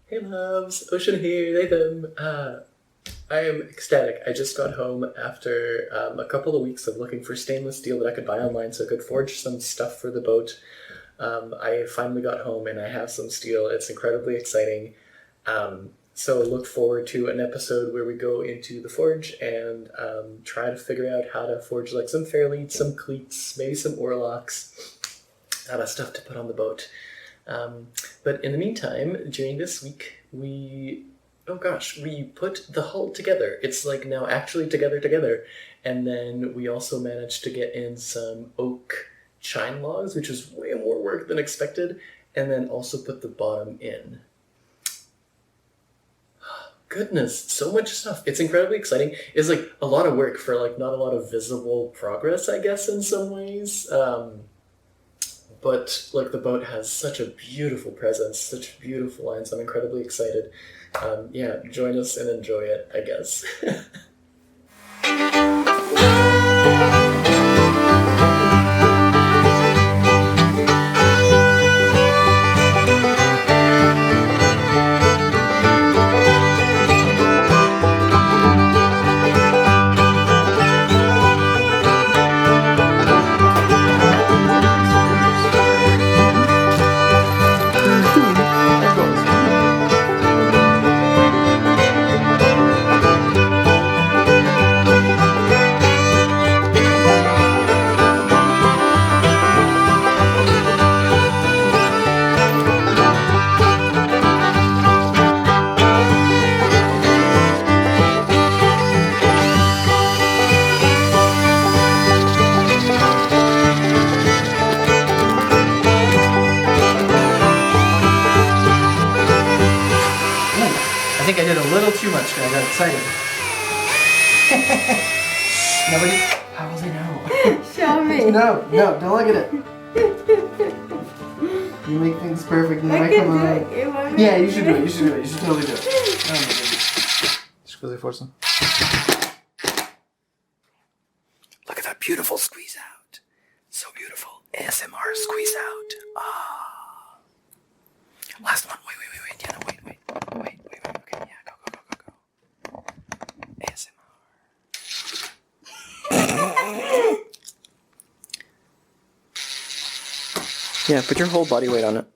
Hey loves, Ocean here, they them. I am ecstatic. I just got home after a couple of weeks of looking for stainless steel that I could buy online so I could forge some stuff for the boat. I finally got home and I have some steel. It's incredibly exciting. So look forward to an episode where we go into the forge and try to figure out how to forge like some fairleads, some cleats, maybe some oarlocks, stuff to put on the boat. But in the meantime, during this week, we put the hull together. It's like now actually together. And then we also managed to get in some oak chine logs, which was way more work than expected, and then also put the bottom in. Goodness, so much stuff. It's incredibly exciting. It's like a lot of work for like not a lot of visible progress, I guess, in some ways. But like the boat has such a beautiful presence, such beautiful lines. I'm incredibly excited. Join us and enjoy it, I guess. I think I did a little too much because I got excited. Nobody? How will they know? Show me. No, don't look at it. You make things perfect and then I come on. Yeah, you should do it. You should totally do it. Oh my goodness. Squeeze for some. Look at that beautiful squeeze out. So beautiful. ASMR squeeze out. Ah. Last one. Wait. Diana, wait. Okay, yeah, go. ASMR. Yeah, put your whole body weight on it.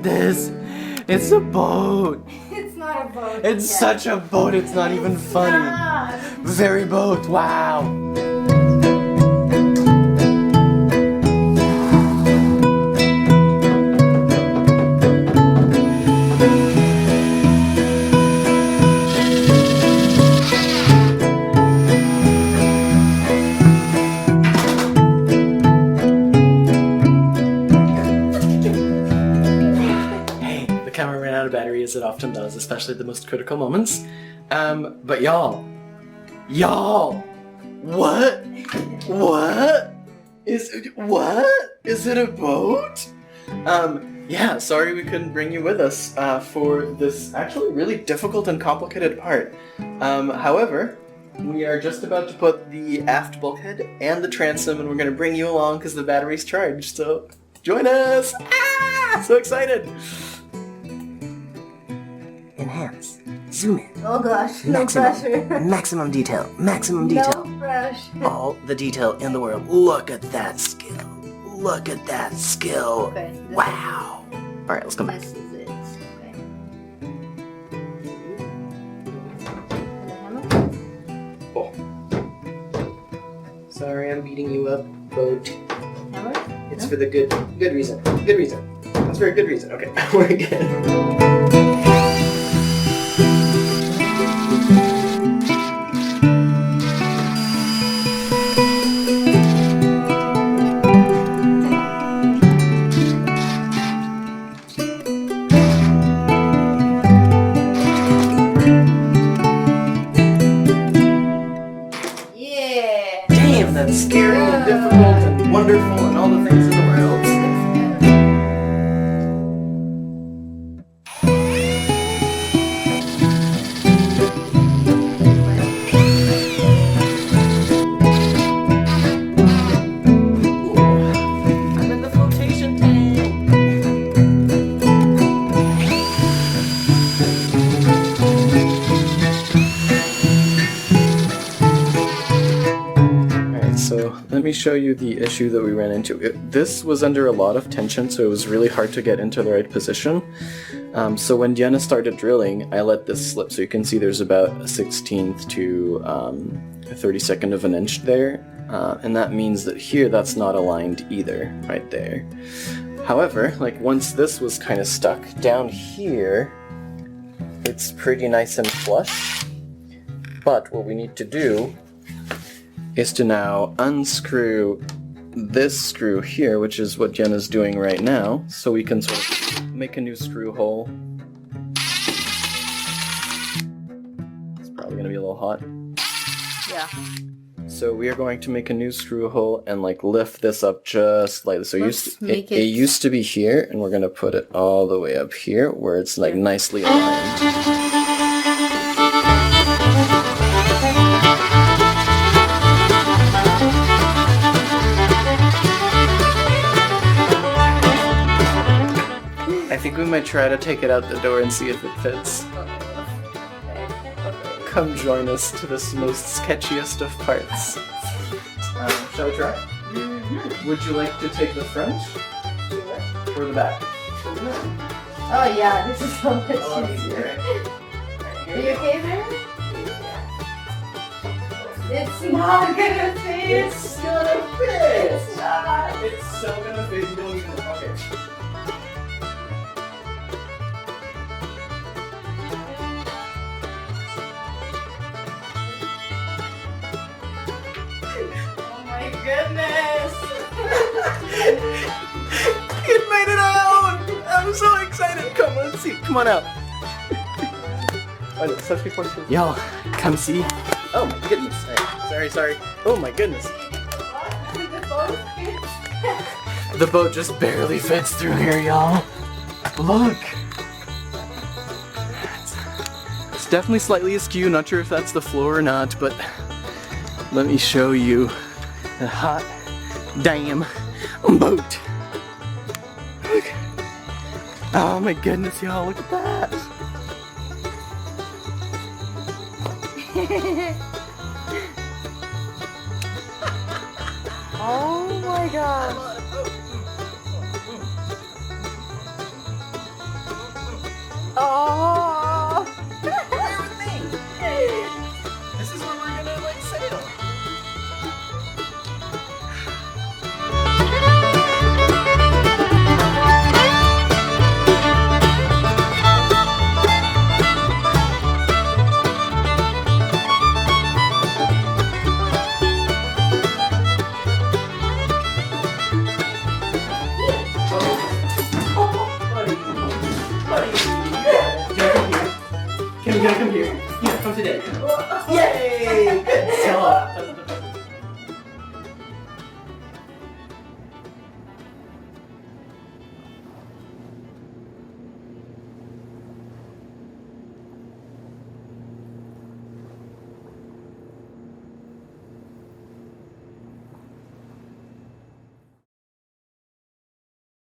at this. It's a boat. It's not a boat. It's such a boat. It's not even funny. Very boat. Wow. As it often does, especially at the most critical moments. But y'all, what is it a boat? Yeah, sorry we couldn't bring you with us for this actually really difficult and complicated part. However, we are just about to put the aft bulkhead and the transom, and we're going to bring you along because the battery's charged, so join us! So excited! Enhance. Zoom in. Oh gosh, no pressure. Maximum detail. Maximum detail. No pressure. All the detail in the world. Look at that skill. Look at that skill. Okay. Wow. Alright, let's come back. This is it. Okay. Oh. Sorry, I'm beating you up, boat. Hammer? It's for the good reason. Good reason. That's a very good reason. Okay, we're again. And scary and difficult and wonderful and all the things in the world. I'm in the flotation tank. So let me show you the issue that we ran into. This was under a lot of tension, so it was really hard to get into the right position. So when Diana started drilling, I let this slip. So you can see there's about a 16th to a 32nd of an inch there. And that means that here that's not aligned either, right there. However, like once this was kind of stuck down here, it's pretty nice and flush. But what we need to do is to now unscrew this screw here, which is what Jenna's doing right now, so we can sort of make a new screw hole. It's probably going to be a little hot. Yeah. So we are going to make a new screw hole and like lift this up just slightly. So it used to be here, and we're going to put it all the way up here where it's like nicely aligned. I think we might try to take it out the door and see if it fits. Come join us to this most sketchiest of parts. Shall we try? Mm-hmm. Would you like to take the front? Or the back? Oh yeah, this is so much easier. Are you okay there? It's not gonna fit! It's gonna fit! It's not! It's so gonna fit, you don't even... Okay. Goodness! It made it out! I'm so excited! Come on, see. Come on out. Y'all, come see. Oh my goodness. Sorry. Oh my goodness. The boat just barely fits through here, y'all. Look. It's definitely slightly askew. Not sure if that's the floor or not, but let me show you. A hot damn boat. Look. Oh my goodness, y'all, look at that. Oh my god. Yay! Good job.